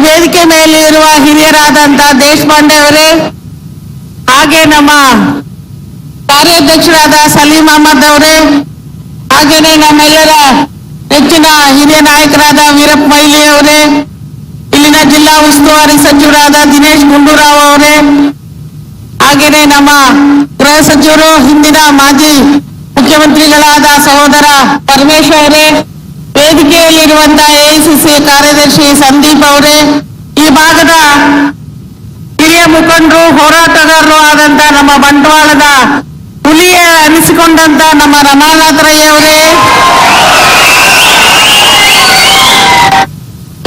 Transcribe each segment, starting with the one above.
ವೇದಿಕೆ ಮೇಲೆ ಇರುವ ಹಿರಿಯರಾದಂತಹ ದೇಶಪಾಂಡೆ ಅವರೇ, ಹಾಗೆ ನಮ್ಮ ಕಾರ್ಯಾಧ್ಯಕ್ಷರಾದ ಸಲೀಂ ಅಹಮದ್ ಅವರೇ, ಹಾಗೇನೆ ನಮ್ಮೆಲ್ಲರ ಹೆಚ್ಚಿನ ಹಿರಿಯ ನಾಯಕರಾದ ವೀರಪ್ಪ ಮೊಯ್ಲಿ ಅವರೇ, ಇಲ್ಲಿನ ಜಿಲ್ಲಾ ಉಸ್ತುವಾರಿ ಸಚಿವರಾದ ದಿನೇಶ್ ಗುಂಡೂರಾವ್ ಅವರೇ, ಹಾಗೇನೆ ನಮ್ಮ ಗೃಹ ಸಚಿವರು ಹಿಂದಿನ ಮಾಜಿ ಮುಖ್ಯಮಂತ್ರಿಗಳಾದ ಸಹೋದರ ಪರಮೇಶ್ ಅವರೇ, ವೇದಿಕೆಯಲ್ಲಿರುವಂತಹ ಎಐಸಿಸಿ ಕಾರ್ಯದರ್ಶಿ ಸಂದೀಪ್ ಅವರೇ, ಈ ಭಾಗದ ಹಿರಿಯ ಮುಖಂಡರು ಹೋರಾಟಗಾರರು ಆದಂತ ನಮ್ಮ ಬಂಟ್ವಾಳದ ಹುಲಿಯ ಅನಿಸಿಕೊಂಡಂತ ನಮ್ಮ ರಮಾನಾಥ ರೈ ಅವರೇ,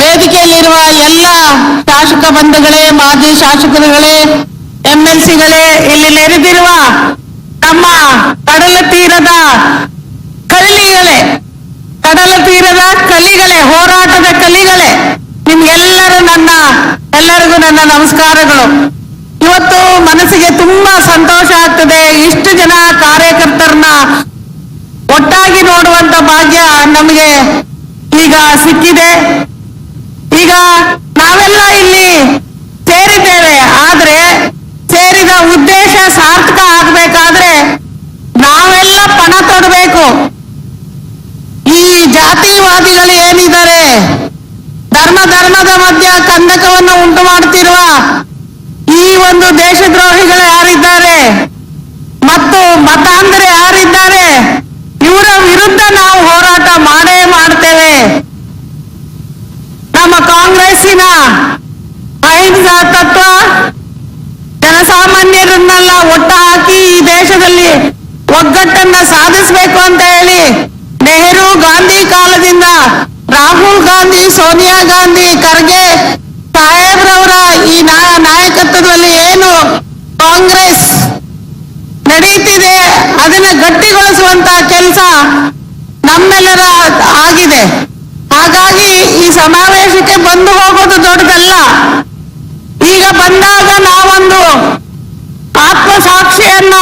ವೇದಿಕೆಯಲ್ಲಿರುವ ಎಲ್ಲ ಶಾಸಕ ಬಂಧುಗಳೇ, ಮಾಜಿ ಶಾಸಕರುಗಳೇ, ಎಂಎಲ್ಸಿಗಳೇ, ಇಲ್ಲಿ ನೆರೆದಿರುವ ನಮ್ಮ ಕಡಲ ತೀರದ ಕಲಿಗಳೇ, ಹೋರಾಟದ ಕಲಿಗಳೇ, ಎಲ್ಲರಿಗೂ ನನ್ನ ನಮಸ್ಕಾರಗಳು. ಇವತ್ತು ಮನಸ್ಸಿಗೆ ತುಂಬಾ ಸಂತೋಷ ಆಗ್ತದೆ. ಇಷ್ಟು ಜನ ಕಾರ್ಯಕರ್ತರನ್ನ ಒಟ್ಟಾಗಿ ನೋಡುವಂತ ಭಾಗ್ಯ ನಮಗೆ ಈಗ ಸಿಕ್ಕಿದೆ. ಈಗ ನಾವೆಲ್ಲ ಇಲ್ಲಿ ಸೇರಿದ್ದೇವೆ, ಆದ್ರೆ ಸೇರಿದ ಉದ್ದೇಶ ಸಾರ್ಥಕ ಆಗ್ಬೇಕಾದ್ರೆ ನಾವೆಲ್ಲ ಪಣ ತೊಡಬೇಕು. ಈ ಜಾತಿವಾದಿಗಳು ಏನಿದ್ದಾರೆ, ಧರ್ಮದ ಮಧ್ಯ ಕಂದಕವನ್ನು ಉಂಟು ಮಾಡುತ್ತಿರುವ ಈ ಒಂದು ದೇಶದ್ರೋಹಿಗಳು ಯಾರಿದ್ದಾರೆ ಮತ್ತು ಮತಾಂಧರ ಯಾರಿದ್ದಾರೆ, ಇವರ ವಿರುದ್ಧ ನಾವು ಹೋರಾಟ ಮಾಡೇ ಮಾಡ್ತೇವೆ. ನಮ್ಮ ಕಾಂಗ್ರೆಸ್ಸಿನ ಅಹಿಂಸಾ ತತ್ವ ಜನಸಾಮಾನ್ಯರನ್ನೆಲ್ಲ ಒಟ್ಟು ಹಾಕಿ ಈ ದೇಶದಲ್ಲಿ ಒಗ್ಗಟ್ಟನ್ನ ಸಾಧಿಸಬೇಕು ಅಂತ ಹೇಳಿ ನೆಹರು ಗಾಂಧಿ ಕಾಲದಿಂದ ರಾಹುಲ್ ಗಾಂಧಿ, ಸೋನಿಯಾ ಗಾಂಧಿ, ಖರ್ಗೆ ಸಾಹೇಬ್ರವರ ಈ ನಾಯಕತ್ವದಲ್ಲಿ ಏನು ಕಾಂಗ್ರೆಸ್ ನಡೀತಿದೆ ಅದನ್ನ ಗಟ್ಟಿಗೊಳಿಸುವಂತ ಕೆಲಸ ನಮ್ಮೆಲ್ಲರ ಆಗಿದೆ. ಹಾಗಾಗಿ ಈ ಸಮಾವೇಶಕ್ಕೆ ಬಂದು ಹೋಗೋದು ದೊಡ್ಡದಲ್ಲ. ಈಗ ಬಂದಾಗ ನಾವೊಂದು ಆತ್ಮಸಾಕ್ಷಿಯನ್ನ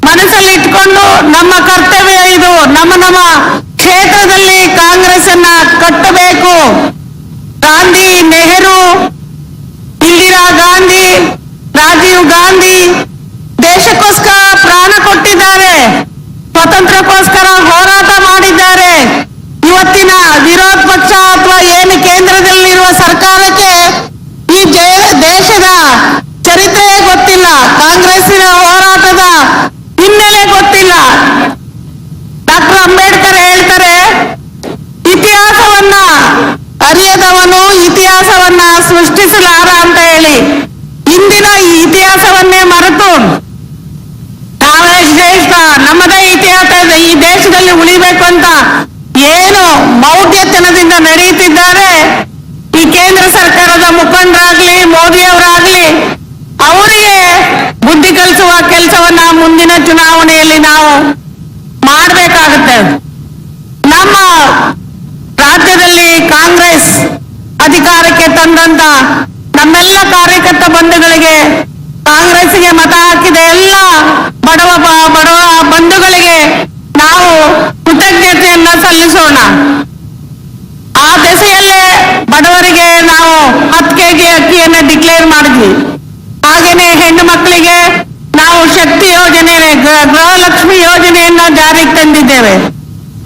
ಮನಸ್ಸಲ್ಲಿ ಇಟ್ಕೊಂಡು ನಮ್ಮ ಕರ್ತವ್ಯ ಇದು, ನಮ್ಮ ಕ್ಷೇತ್ರದಲ್ಲಿ ಕಾಂಗ್ರೆಸ್ ಅನ್ನ ಕಟ್ಟಬೇಕು. ಗಾಂಧಿ, ನೆಹರು, ಇಂದಿರಾ ಗಾಂಧಿ, ರಾಜೀವ್ ಗಾಂಧಿ ದೇಶಕ್ಕೋಸ್ಕರ ಪ್ರಾಣ ಕೊಟ್ಟಿದ್ದಾರೆ, ಸ್ವತಂತ್ರಕ್ಕೋಸ್ಕರ ಹೋರಾಟ ಮಾಡಿದ್ದಾರೆ. ಇವತ್ತಿನ ವಿರೋಧ ಪಕ್ಷ ಅಥವಾ ಏನು ಕೇಂದ್ರದಲ್ಲಿರುವ ಸರ್ಕಾರಕ್ಕೆ ಈ ದೇಶದ ಚರಿತ್ರೆ ಗೊತ್ತಿಲ್ಲ, ಕಾಂಗ್ರೆಸ್ಸಿನ ಹೋರಾಟದ ಹಿನ್ನೆಲೆ ಗೊತ್ತಿಲ್ಲ. ಡಾಕ್ಟರ್ ಅಂಬೇಡ್ಕರ್ ಹೇಳ್ತಾರೆ, ಇತಿಹಾಸವನ್ನ ಅರಿಯದವನು ಇತಿಹಾಸವನ್ನ ಸೃಷ್ಟಿಸಲಾರ ಅಂತ ಹೇಳಿ. ಇಂದಿನ ಈ ಇತಿಹಾಸವನ್ನೇ ಮರೆತು ನಾವೇ ಶ್ರೇಷ್ಠ, ನಮ್ಮದೇ ಇತಿಹಾಸ ಈ ದೇಶದಲ್ಲಿ ಉಳಿಬೇಕು ಅಂತ ಏನು ಮೌಢ್ಯತನದಿಂದ ನಡೆಯುತ್ತಿದ್ದಾರೆ ಈ ಕೇಂದ್ರ ಸರ್ಕಾರದ ಮುಖಂಡರಾಗ್ಲಿ, ಮೋದಿ ಅವರಾಗ್ಲಿ, ಅವರಿಗೆ ಬುದ್ಧಿ ಕಲಿಸುವ ಕೆಲಸವನ್ನ ಮುಂದಿನ ಚುನಾವಣೆಯಲ್ಲಿ ನಾವು ಮಾಡಬೇಕಾಗುತ್ತೆ. ನಮ್ಮ ರಾಜ್ಯದಲ್ಲಿ ಕಾಂಗ್ರೆಸ್ ಅಧಿಕಾರಕ್ಕೆ ತಂದಂತ ನಮ್ಮೆಲ್ಲ ಕಾರ್ಯಕರ್ತ ಬಂಧುಗಳಿಗೆ, ಕಾಂಗ್ರೆಸ್ಗೆ ಮತ ಹಾಕಿದ ಎಲ್ಲ ಬಡವ ಬಂಧುಗಳಿಗೆ ನಾವು ಕೃತಜ್ಞತೆಯನ್ನ ಸಲ್ಲಿಸೋಣ. ಆ ದೆಸೆಯಲ್ಲೇ ಬಡವರಿಗೆ ನಾವು 10 kg ಅಕ್ಕಿಯನ್ನ ಡಿಕ್ಲೇರ್ ಮಾಡಿದ್ವಿ. ಹಾಗೇನೆ ಹೆಣ್ಣು ಮಕ್ಕಳಿಗೆ ನಾವು ಶಕ್ತಿ ಯೋಜನೆ, ಗೃಹಲಕ್ಷ್ಮಿ ಯೋಜನೆಯನ್ನ ಜಾರಿಗೆ ತಂದಿದ್ದೇವೆ.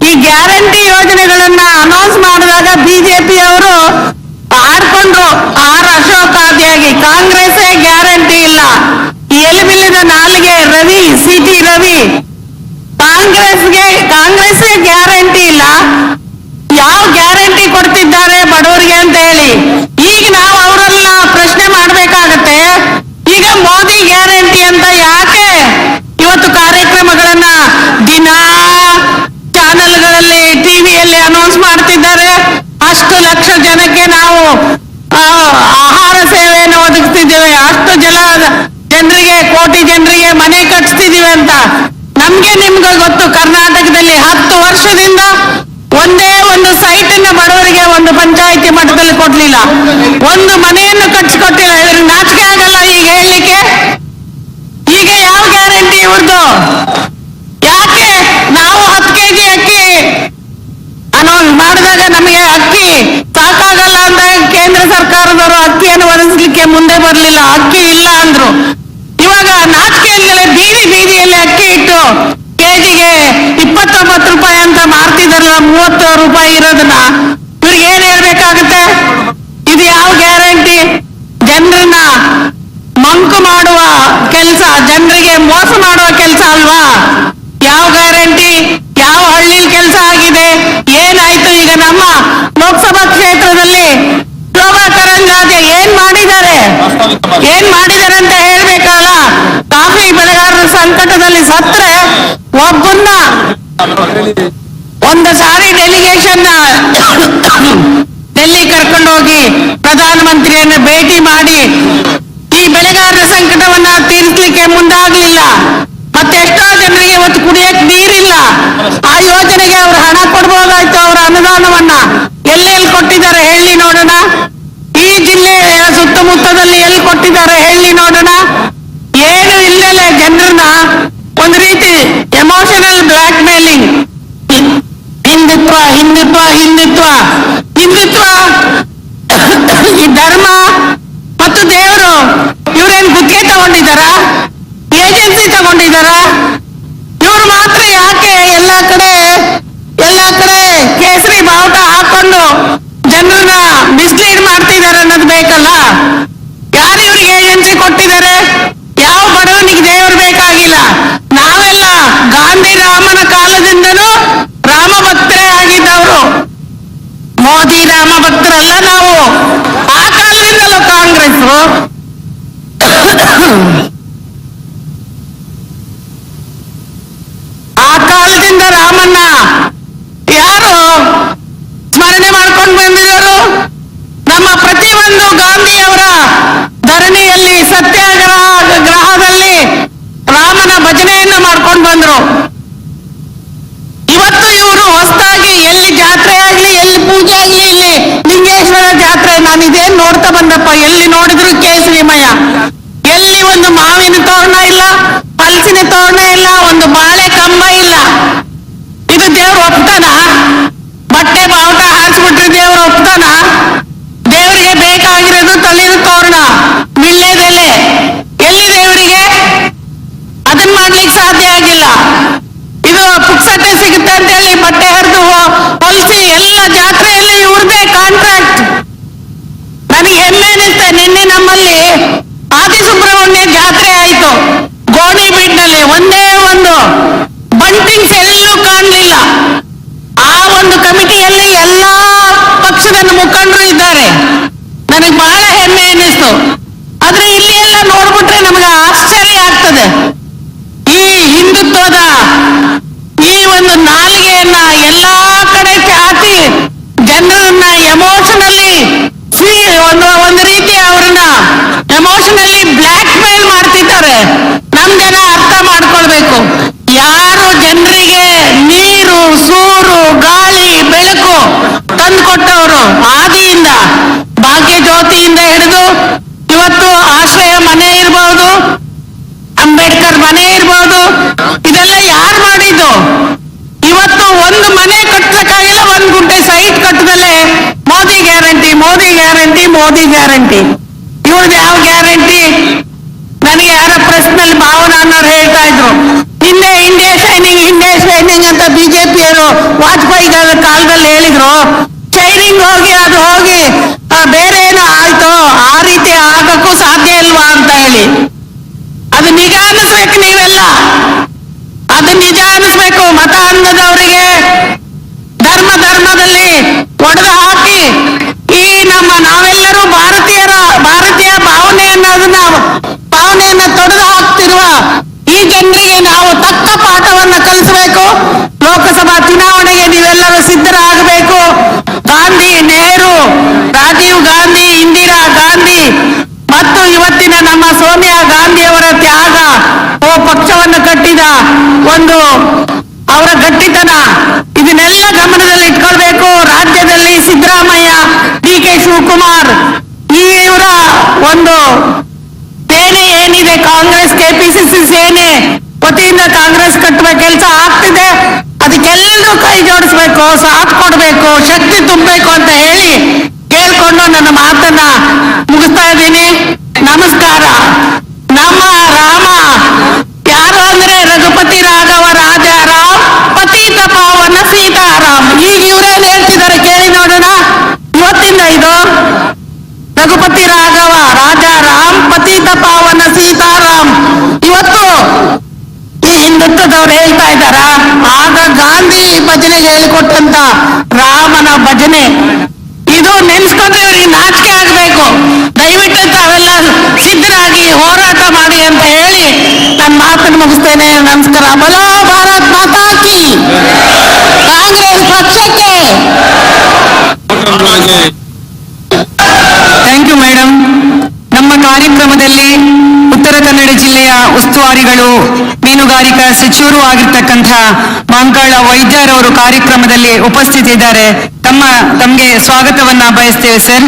ಈ ಗ್ಯಾರಂಟಿ ಯೋಜನೆಗಳನ್ನ ಅನೌನ್ಸ್ ಮಾಡಿದಾಗ ಬಿಜೆಪಿ ಅವರು ಆಡ್ಕೊಂಡ್ರು ಅಶೋಕಾದಿಯಾಗಿ, ಕಾಂಗ್ರೆಸ್ಸೇ ಗ್ಯಾರಂಟಿ ಇಲ್ಲ. ಎಲಿಬಿಲ್ಲಿದ ನಾಲಿಗೆ ರವಿ, ಸಿಟಿ ರವಿ, ಕಾಂಗ್ರೆಸ್ಸೇ ಗ್ಯಾರಂಟಿ ಇಲ್ಲ, ಯಾವ ಗ್ಯಾರಂಟಿ ಕೊಡ್ತಿದ್ದಾರೆ ಬಡವರಿಗೆ ಅಂತ ಹೇಳಿ. ಈಗ ನಾವು ಅವರೆಲ್ಲ ಪ್ರಶ್ನೆ ಮಾಡ್ಬೇಕಾಗತ್ತೆ, ಈಗ ಮೋದಿ ಗ್ಯಾರಂಟಿ ಅಂತ ಯಾಕೆ ಇವತ್ತು ಕಾರ್ಯಕ್ರಮಗಳನ್ನ ದಿನ ಚಾನೆಲ್ಗಳಲ್ಲಿ, ಟಿವಿಯಲ್ಲಿ ಅನೌನ್ಸ್ ಮಾಡ್ತಿದ್ದಾರೆ? ಅಷ್ಟು ಲಕ್ಷ ಜನಕ್ಕೆ ನಾವು ಆಹಾರ ಸೇವೆಯನ್ನು ಒದಗಿಸ್ತಿದ್ದೇವೆ, ಅಷ್ಟು ಜನರಿಗೆ, ಕೋಟಿ ಜನರಿಗೆ ಮನೆ ಕಟ್ಟಿಸ್ತಿದೀವಿ ಅಂತ. ನಿಮ್ಗೆ ಗೊತ್ತು, ಕರ್ನಾಟಕದಲ್ಲಿ 10 ವರ್ಷದಿಂದ ಒಂದೇ ಒಂದು ಸೈಟ್ ಅನ್ನ ಬಡವರಿಗೆ ಒಂದು ಪಂಚಾಯಿತಿ ಮಟ್ಟದಲ್ಲಿ ಕೊಡ್ಲಿಲ್ಲ, ಒಂದು ಮನೆಯನ್ನು ಕಟ್ಟಿಸ್ಕೊಟ್ಟಿಲ್ಲ. ಇವ್ರಿಗೆ ನಾಚಿಕೆ ಆಗಲ್ಲ ಈಗ ಹೇಳಲಿಕ್ಕೆ? ಈಗ ಯಾವ ಗ್ಯಾರಂಟಿ ಇವ್ರದ್ದು? ಯಾಕೆ ನಾವು 10 kg ಅಕ್ಕಿ ಅನೌನ್ಸ್ ಮಾಡಿದಾಗ ನಮಗೆ ಅಕ್ಕಿ ಸಾಕಾಗಲ್ಲ ಅಂತ ಕೇಂದ್ರ ಸರ್ಕಾರ ಬರ್ಲಿಲ್ಲ, ಅಕ್ಕಿ ಇಲ್ಲ ಅಂದ್ರು. ಇವಾಗ ನಾಚಿಕೆ ಇಲ್ದಲೆ ಬೀದಿ ಬೀದಿಯಲ್ಲಿ ಅಕ್ಕಿ ಇಟ್ಟು ಕೆಜಿಗೆ 29 ರೂಪಾಯಿ ಅಂತ ಮಾರ್ತಿದಾರಲ್ಲ, 30 ರೂಪಾಯಿ ಇರೋದನ್ನ ಇವ್ರಿಗೆ ಏನ್ ಹೇಳ್ಬೇಕಾಗುತ್ತೆ? ಇದು ಯಾವ ಗ್ಯಾರಂಟಿ? ಜನರನ್ನ ಮಂಕು ಮಾಡುವ ಕೆಲಸ, ಜನರಿಗೆ ಮೋಸ ಮಾಡುವ ಕೆಲಸ ಅಲ್ವಾ? ಯಾವ ಗ್ಯಾರಂಟಿ? ಯಾವ ಹಳ್ಳಿಲಿ ಕೆಲಸ ಆಗಿದೆ? ಏನಾಯ್ತು? ಈಗ ನಮ್ಮ ಲೋಕಸಭಾ ಕ್ಷೇತ್ರದಲ್ಲಿ ಶೋಭಾ ಕರಂದ್ಲಾಜೆ ಏನ್ ಮಾಡಿದ್ದಾರೆ ಅಂತ ಹೇಳ್ಬೇಕಲ್ಲ. ಕಾಫಿ ಬೆಳೆಗಾರರ ಸಂಕಟದಲ್ಲಿ ಸತ್ರೆ ಒಬ್ಬನ್ನ ಒಂದು ಸಾರಿ ಡೆಲಿಗೇಷನ್ ಡೆಲ್ಲಿ ಕರ್ಕೊಂಡು ಹೋಗಿ ಪ್ರಧಾನಮಂತ್ರಿಯನ್ನ ಭೇಟಿ ಮಾಡಿ ಈ ಬೆಳೆಗಾರರ ಸಂಕಟವನ್ನ ತೀರಿಸಲಿಕ್ಕೆ ಮುಂದಾಗ್ಲಿಲ್ಲ. ಮತ್ತೆ ಎಷ್ಟೋ ಜನರಿಗೆ ಇವತ್ತು ಕುಡಿಯಕ್ ನೀರಿಲ್ಲ. ಆ ಯೋಜನೆಗೆ ಅವ್ರು ಹಣ ಕೊಡ್ಬೋದಾಯ್ತು, ಅವರ ಅನುದಾನವನ್ನ ಎಲ್ಲೆಲ್ಲಿ ಕೊಟ್ಟಿದ್ದಾರೆ ಹೇಳಿ ನೋಡೋಣ. ಈ ಜಿಲ್ಲೆಯ ಸುತ್ತಮುತ್ತದಲ್ಲಿ ಎಲ್ಲಿ ಕೊಟ್ಟಿದ್ದಾರೆ ಹೇಳಿ ನೋಡೋಣ. ಏನು ಇಲ್ಲದೆ ಜನರನ್ನ ಒಂದು ರೀತಿ emotional blackmailing, Hindutva Hindutva Hindutva Hindutva ಈ ಧರ್ಮ ಮತ್ತು ದೇವರು ಇವ್ರೇನ್ ಗುತ್ತಿಗೆ ತಗೊಂಡಿದ್ದಾರ? ಏಜೆನ್ಸಿ ತಗೊಂಡಿದ್ದಾರ? ಇವ್ರು ಮಾತ್ರ ಯಾಕೆ ಎಲ್ಲ ಕಡೆ ಕೇಸರಿ ಬಾವುಟ ಹಾಕೊಂಡು ಜನರನ್ನ ಮಿಸ್ಲೀಡ್ ಮಾಡ್ತಿದ್ದಾರೆ ಅನ್ನೋದು ಬೇಕಲ್ಲ. ಯಾರು ಇವ್ರಿಗೆ ಏಜೆನ್ಸಿ ಕೊಟ್ಟಿದ್ದಾರೆ? ಯಾವ ಬಡವನಿಗೆ ದೇವರು ಬೇಕಾಗಿಲ್ಲ. ನಾವೆಲ್ಲ ಗಾಂಧಿ ರಾಮನ ಕಾಲದಿಂದನೂ ರಾಮ ಭಕ್ತರೇ ಆಗಿದ್ದವರು. ಮೋದಿ ರಾಮ ಭಕ್ತರಲ್ಲ ನಾವು. ಆ ಕಾಲದಿಂದಲೂ ಕಾಂಗ್ರೆಸ್ ಆ ಕಾಲದಿಂದ ರಾಮನ್ನ ಯಾರು ಸ್ಮರಣೆ ಮಾಡ್ಕೊಂಡು ಬಂದಿರೋರು? ನಮ್ಮ ಪ್ರತಿಯೊಂದು ಗಾಂಧಿಯವರ ಧರಣಿಯಲ್ಲಿ ಸತ್ಯಾಗ್ರಹದಲ್ಲಿ ರಾಮನ ಭಜನೆಯನ್ನ ಮಾಡ್ಕೊಂಡು ಬಂದ್ರು. ಇವತ್ತು ಇವರು ಹೊಸದಾಗಿ ಎಲ್ಲಿ ಜಾತ್ರೆ ಆಗ್ಲಿ, ಎಲ್ಲಿ ಪೂಜೆ ಆಗ್ಲಿ, ಇಲ್ಲಿ ಲಿಂಗೇಶ್ವರ ಜಾತ್ರೆ, ನಾನು ಇದೇನ್ ನೋಡ್ತಾ ಬಂದಪ್ಪ, ಎಲ್ಲಿ ನೋಡಿದ್ರು ಕೇಸರಿಮಯ. ಎಲ್ಲಿ ಒಂದು ಮಾವಿನ ತೋರಣ ಇಲ್ಲ, ಹಲಸಿನ ತೋರಣ ಇಲ್ಲ, ಒಂದು ಬಾಳೆ ಕಂಬ ಇಲ್ಲ. ಇದು ದೇವ್ರು ಒಪ್ತಾನ? ಬಟ್ಟೆ ಬಾವುಟ ಹಾಕ್ಸ್ಬಿಟ್ರೆ ದೇವ್ರು ಒಪ್ತಾನ? ದೇವರಿಗೆ ಬೇಕಾಗಿರೋದು ತಳಿರು ತೋರಣ, ವಿಳ್ಯದೆಲೆ. ಎಲ್ಲಿ ದೇವರಿಗೆ ಅದನ್ನ ಮಾಡ್ಲಿಕ್ಕೆ ಸಾಧ್ಯ ಆಗಿಲ್ಲ. ಇದು ಪುಕ್ಸಟ್ಟೆ ಸಿಗುತ್ತೆ ಅಂತ ಹೇಳಿ ಬಟ್ಟೆ ಹರಿದು ಹೊಲಿಸಿ ಎಲ್ಲ ಜಾತ್ರೆಯಲ್ಲಿ ಇವ್ರದೇ ಕಾಂಟ್ರಾಕ್ಟ್. ನನಗೆ ಹೆಮ್ಮೆ ಅನಿಸ್ತೆ. ನಿನ್ನೆ ನಮ್ಮಲ್ಲಿ ಆದಿಸುಬ್ರಹ್ಮಣ್ಯ ಜಾತ್ರೆ ಆಯ್ತು ಗೋಣಿಬೀಡ್ನಲ್ಲಿ. ಒಂದೇ ಒಂದು ಬಂಟಿಂಗ್ಸ್ ಎಲ್ಲೂ ಕಾಣಲಿಲ್ಲ. ಆ ಒಂದು ಕಮಿಟಿಯಲ್ಲಿ ಎಲ್ಲಾ ಪಕ್ಷದ ಮುಖಂಡರು ಇದ್ದಾರೆ. ನನಗೆ ಬಹಳ ಹೆಮ್ಮೆ ಅನ್ನಿಸ್ತು. ಆದ್ರೆ ಇಲ್ಲಿ ಎಲ್ಲ ನೋಡ್ಬಿಟ್ರೆ ನಮಗೆ ಆಶ್ಚರ್ಯ ಆಗ್ತದೆ. ಈ ಹಿಂದುತ್ವದ ಈ ಒಂದು ನಾಲಿಗೆಯನ್ನ ಎಲ್ಲಾ ಕಡೆ ಚಾಚಿ ಜನರನ್ನ ಎಮೋಷನಲಿ ಒಂದು ರೀತಿ ಅವ್ರನ್ನ ಎಮೋಷನಲಿ ಬ್ಲ್ಯಾಕ್ ಮೇಲ್ ಮಾಡ್ತಿದ್ದಾರೆ. ನಮ್ ಜನ ಅರ್ಥ ಮಾಡ್ಕೊಳ್ಬೇಕು. ಯಾರು ಜನರಿಗೆ ನೀರು, ಸೂರು, ಗಾಳಿ, ಬೆಳಕು ತಂದುಕೊಟ್ಟವರು ಆದಿಯಿಂದ, ಭಾಗ್ಯ ಜ್ಯೋತಿಯಿಂದ ಹಿಡಿದು ಇವತ್ತು ಆಶ್ರಯ ಮನೆ ಇರ್ಬೋದು, ಅಂಬೇಡ್ಕರ್ ಮನೆ ಇರ್ಬೋದು, ಇದೆಲ್ಲ ಯಾರು ಮಾಡಿದ್ದು? ಇವತ್ತು ಒಂದು ಮನೆ ಕಟ್ಟಕ್ಕಾಗಿಲ್ಲ, ಒಂದು ಗುಂಟೆ ಸೈಟ್ ಕಟ್ಟದಲ್ಲೇ Modi guarantee, Modi guarantee, Modi guarantee. ಇವ್ರದ್ದು ಯಾವ ಗ್ಯಾರಂಟಿ? ನನಗೆ ಯಾರ ಪ್ರಶ್ನೆಯಲ್ಲಿ ಭಾವನಾ ಅನ್ನೋರು ಹೇಳ್ತಾ ಇದ್ರು, ಹಿಂದೆ ಇಂಡಿಯಾ ಶೈನಿಂಗ್ ಅಂತ ಬಿಜೆಪಿಯವರು ವಾಜಪೇಯಿ ಕಾಲದಲ್ಲಿ ಹೇಳಿದ್ರು. ಶೈನಿಂಗ್ ಹೋಗಿ ಅದು ಹೋಗಿ ಬೇರೆ ಏನೋ ಆಯ್ತು, ಆ ರೀತಿ ಆಗಕ್ಕೂ ಸಾಧ್ಯ ಇಲ್ವಾ ಅಂತ ಹೇಳಿ. ಅದು ನಿಜ ಅನ್ನಿಸ್ಬೇಕು. ನೀವೆಲ್ಲ ಅದು ನಿಜ ಅನ್ನಿಸ್ಬೇಕು. ಮತ ಅನ್ನದವರಿಗೆ ಧರ್ಮದಲ್ಲಿ ಒಡೆದು ಹಾಕಿ ಈ ನಾವೆಲ್ಲರೂ ಭಾರತೀಯ ಭಾವನೆಯನ್ನ ತೊಡೆದು ಹಾಕ್ತಿರುವ ಈ ಜನರಿಗೆ ನಾವು ತಕ್ಕ ಪಾಠವನ್ನ ಕಲಿಸಬೇಕು. ಲೋಕಸಭಾ ಚುನಾವಣೆಗೆ ನೀವೆಲ್ಲರೂ ಸಿದ್ಧರಾಗಬೇಕು. ಗಾಂಧಿ, ನೆಹರು, ರಾಜೀವ್ ಗಾಂಧಿ, ಇಂದಿರಾ ಗಾಂಧಿ ಮತ್ತು ಇವತ್ತಿನ ನಮ್ಮ ಸೋನಿಯಾ ಗಾಂಧಿಯವರ ತ್ಯಾಗ, ಪಕ್ಷವನ್ನು ಕಟ್ಟಿದ ಒಂದು ಅವರ ಗಟ್ಟಿತನ, ಇದನ್ನೆಲ್ಲ ಗಮನದಲ್ಲಿ ಇಟ್ಕೊಳ್ಬೇಕು. ರಾಜ್ಯದಲ್ಲಿ ಸಿದ್ದರಾಮಯ್ಯ, DK ಶಿವಕುಮಾರ್ ಇವರ ಒಂದು ಸೇನೆ ಏನಿದೆ, ಕಾಂಗ್ರೆಸ್ KPCC ಸೇನೆ ವತಿಯಿಂದ ಕಾಂಗ್ರೆಸ್ ಕಟ್ಟುವ ಕೆಲಸ ಆಗ್ತಿದೆ. ಅದಕ್ಕೆಲ್ಲರೂ ಕೈ ಜೋಡಿಸ್ಬೇಕು, ಸಾಥ್ ಕೊಡ್ಬೇಕು, ಶಕ್ತಿ ತುಂಬಬೇಕು ಅಂತ ಹೇಳಿ ಕೇಳ್ಕೊಂಡು ನನ್ನ ಮಾತನ್ನ ಮುಗಿಸ್ತಾ ಇದ್ದೀನಿ. ನಮಸ್ಕಾರ. ನಮ್ಮ ರಾಮ ಯಾರು ಅಂದ್ರೆ ರಘುಪತಿ ರಾಘವ ರಾಜಾರಾಮ್ ಪತೀತ ಪಾವನ ಸೀತಾರಾಮ್. ಈಗ ಇವ್ರೇನ್ ಹೇಳ್ತಿದ್ದಾರೆ ಕೇಳಿ ನೋಡೋಣ. ಇವತ್ತಿಂದ ಇದು ರಘುಪತಿ ರಾಘವ ರಾಜಾರಾಮ್ ಪತೀತ ಪಾವನ ಸೀತಾರಾಮ್. ಇವತ್ತು ಈ ಹಿಂದುತ್ವದವ್ರು ಹೇಳ್ತಾ ಇದ್ದಾರ, ಆಗ ಗಾಂಧಿ ಭಜನೆಗೆ ಹೇಳಿಕೊಟ್ಟಂತ ರಾಮನ ಭಜನೆ ಇದು ನೆನ್ಸ್ಕೊಂಡ್ರೆ ಇವ್ರಿಗೆ ನಾಚಿಕೆ ಆಗ್ಬೇಕು. ದಯವಿಟ್ಟು ತಾವೆಲ್ಲ ಸಿದ್ಧರಾಗಿ ಹೋರಾಟ ಮಾಡಿ ಅಂತ ಹೇಳಿ ನನ್ನ ಮಾತನ್ನು ಮುಗಿಸ್ತೇನೆ. ನಮಸ್ಕಾರ. ಬಲೋ ಭಾರತ್ ಮಾತಾ ಕಿ, ಕಾಂಗ್ರೆಸ್ ಪಕ್ಷಕ್ಕೆ. Thank you madam. ನಮ್ಮ ಕಾರ್ಯಕ್ರಮದಲ್ಲಿ ಉತ್ತರ ಕನ್ನಡ ಜಿಲ್ಲೆಯ ಉಸ್ತುವಾರಿಗಳು ಮೀನುಗಾರಿಕಾ ಸಚಿವರು ಆಗಿರ್ತಕ್ಕಂಥ ಮಾಂಕಾಳ ವೈದ್ಯರವರು ಕಾರ್ಯಕ್ರಮದಲ್ಲಿ ಉಪಸ್ಥಿತಿದ್ದಾರೆ. ತಮಗೆ ಸ್ವಾಗತವನ್ನ ಬಯಸ್ತೇವೆ ಸರ್.